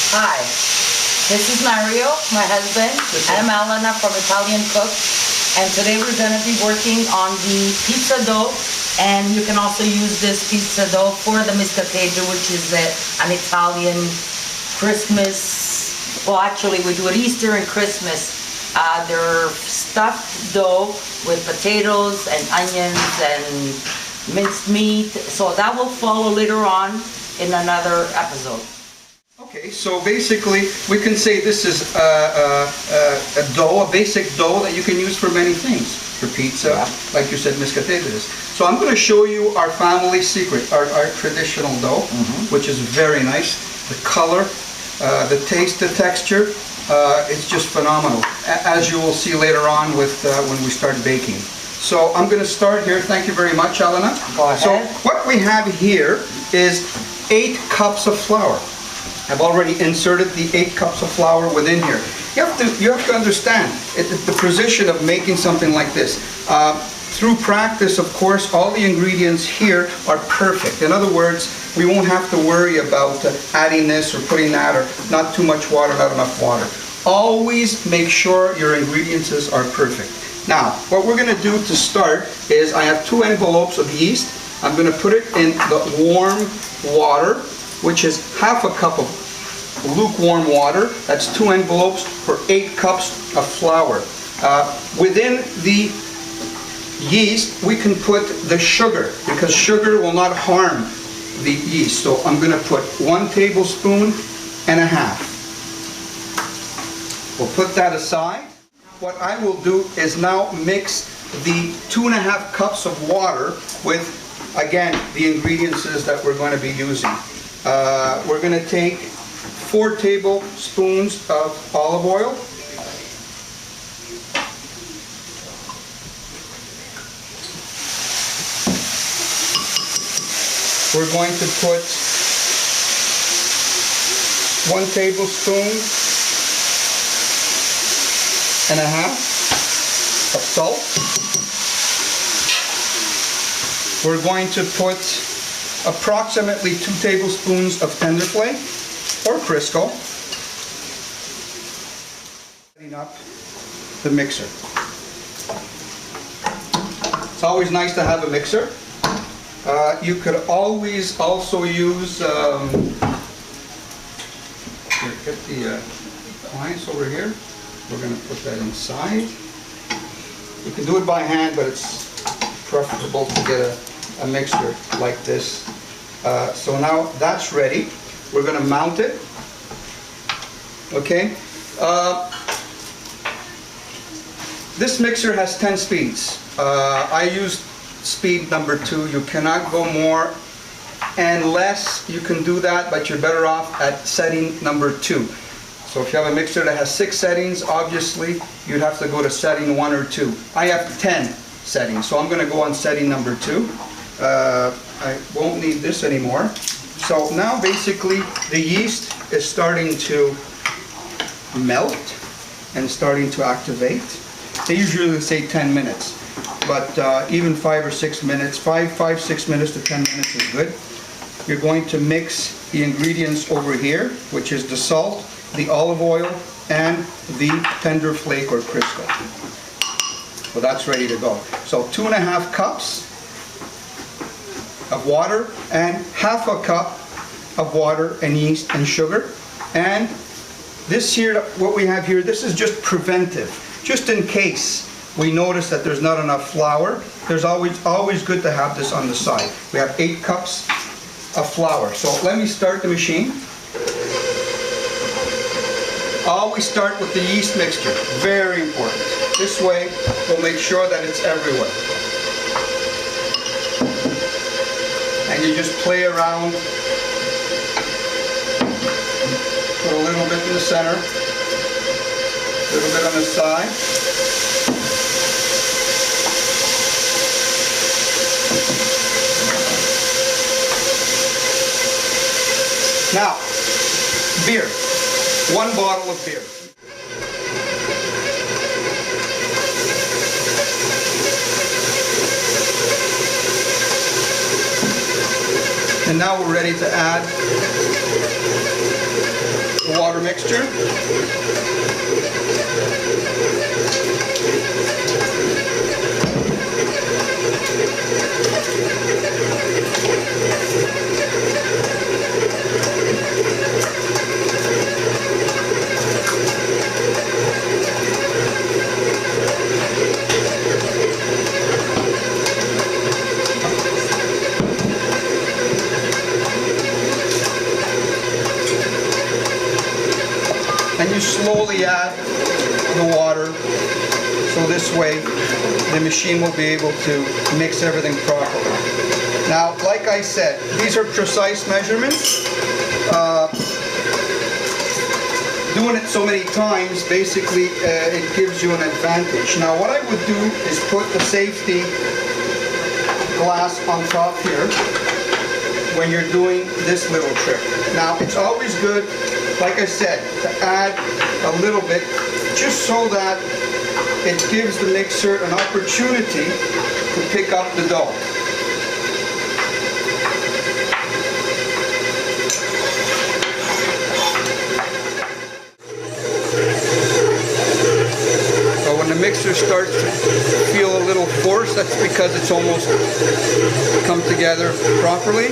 Hi, this is Mario, my husband. I'm Alana from Italian Cook, and today we're going to be working on the pizza dough, and you can also use this pizza dough for the miscateggio, which is an Italian Christmas, well actually we do it Easter and Christmas. They're stuffed dough with potatoes and onions and minced meat, so that will follow later on in another episode. Okay, so basically we can say this is a dough, a basic dough that you can use for many things. For pizza, like you said, miscateggio. So I'm going to show you our family secret, our traditional dough, which is very nice. The color, the taste, the texture, it's just phenomenal, as you will see later on with when we start baking. So I'm going to start here. Thank you very much, Alana. Go ahead. So what we have here is 8 cups of flour. I've already inserted the 8 cups of flour within here. You have to understand the precision of making something like this. Through practice, of course, all the ingredients here are perfect. In other words, we won't have to worry about adding this or putting that, or not too much water, not enough water. Always make sure your ingredients are perfect. Now, what we're going to do to start is I have 2 envelopes of yeast. I'm going to put it in the warm water, which is half a cup of lukewarm water. That's 2 envelopes for 8 cups of flour. Within the yeast, we can put the sugar, because sugar will not harm the yeast. So I'm going to put 1 tablespoon and a half. We'll put that aside. What I will do is now mix the 2½ cups of water with, again, the ingredients that we're going to be using. We're going to take 4 tablespoons of olive oil. We're going to put 1 tablespoon and a half of salt. We're going to put approximately 2 tablespoons of tender flake or Crisco. Setting up the mixer. It's always nice to have a mixer. You could always also use, here, get the appliance over here. We're going to put that inside. You can do it by hand, but it's preferable to get a mixer like this. So now that's ready. We're going to mount it. Okay. This mixer has 10 speeds. I used speed number 2. You cannot go more and less. You can do that, but you're better off at setting number 2. So if you have a mixer that has 6 settings, obviously you'd have to go to setting 1 or 2. I have 10 settings, so I'm going to go on setting number 2. I won't need this anymore. So now basically the yeast is starting to melt and starting to activate. They usually say 10 minutes, but even 5 or 6 minutes, 6 minutes to 10 minutes is good. You're going to mix the ingredients over here, which is the salt, the olive oil, and the tender flake or Crisco. So that's ready to go. So 2½ cups of water and half a cup of water and yeast and sugar. And this here, what we have here, this is just preventive. Just in case we notice that there's not enough flour, there's always good to have this on the side. We have 8 cups of flour. So let me start the machine. Always start with the yeast mixture, very important. This way we'll make sure that it's everywhere. And you just play around. Put a little bit in the center, a little bit on the side. Now, beer. 1 bottle of beer. And now we're ready to add the water. our mixture. And you slowly add the water, so this way the machine will be able to mix everything properly. Now, like I said, these are precise measurements. Doing it so many times, basically, it gives you an advantage. Now, what I would do is put the safety glass on top here when you're doing this little trick. Now, it's always good, like I said, to add a little bit just so that it gives the mixer an opportunity to pick up the dough. So when the mixer starts to feel a little forced, that's because it's almost come together properly.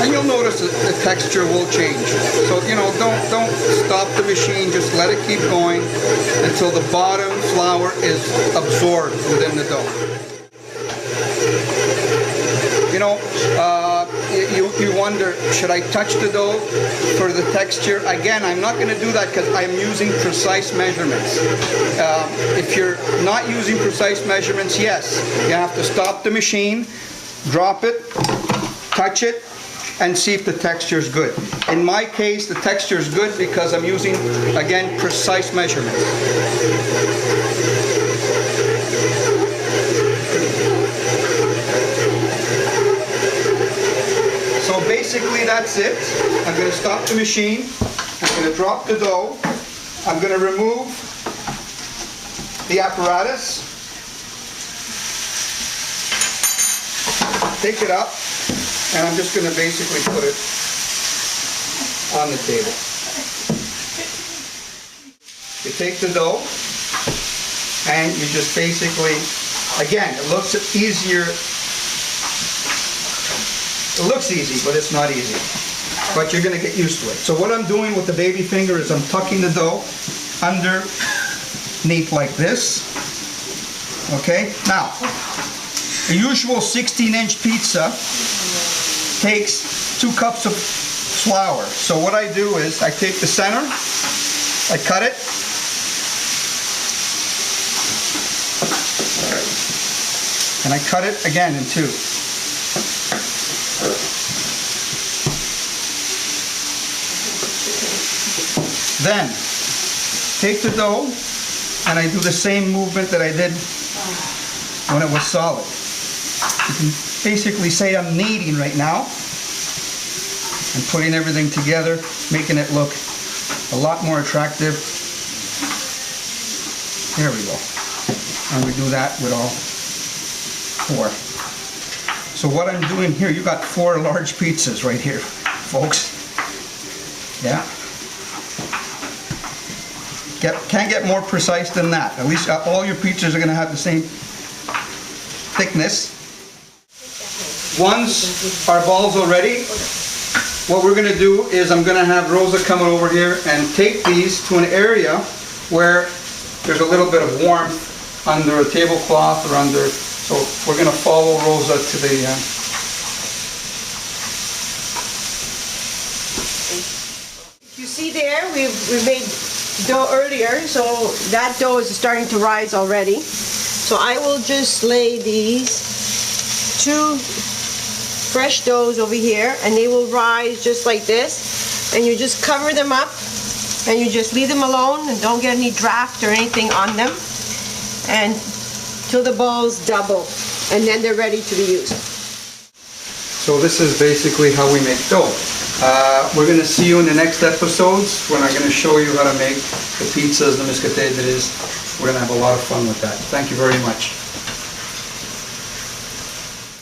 And you'll notice that the texture will change. So, you know, don't stop the machine, just let it keep going until the bottom flour is absorbed within the dough. You know, you wonder, should I touch the dough for the texture? Again, I'm not going to do that because I'm using precise measurements. If you're not using precise measurements, yes, you have to stop the machine, drop it, touch it, and see if the texture is good. In my case, the texture is good because I'm using, again, precise measurements. So basically that's it. I'm going to stop the machine. I'm going to drop the dough. I'm going to remove the apparatus. Take it up. And I'm just going to basically put it on the table. You take the dough and you just basically, again, it looks easier. It looks easy, but it's not easy. But you're going to get used to it. So what I'm doing with the baby finger is I'm tucking the dough underneath like this. Okay? Now, a usual 16-inch pizza takes 2 cups of flour. So what I do is I take the center, I cut it, and I cut it again in 2. Then take the dough and I do the same movement that I did when it was solid. You can basically say I'm kneading right now and putting everything together, making it look a lot more attractive. There we go. And we do that with all 4. So what I'm doing here, you got 4 large pizzas right here, folks. Yeah. Can't get more precise than that. At least all your pizzas are going to have the same thickness. Once our balls are ready, what we're going to do is I'm going to have Rosa come over here and take these to an area where there's a little bit of warmth under a tablecloth or under, so we're going to follow Rosa to the you see there, we made dough earlier, so that dough is starting to rise already. So I will just lay these 2 fresh doughs over here and they will rise just like this, and you just cover them up and you just leave them alone and don't get any draft or anything on them, and till the balls double, and then they're ready to be used. So this is basically how we make dough. We're going to see you in the next episodes when I'm going to show you how to make the pizzas, the miscatedders. We're going to have a lot of fun with that. Thank you very much.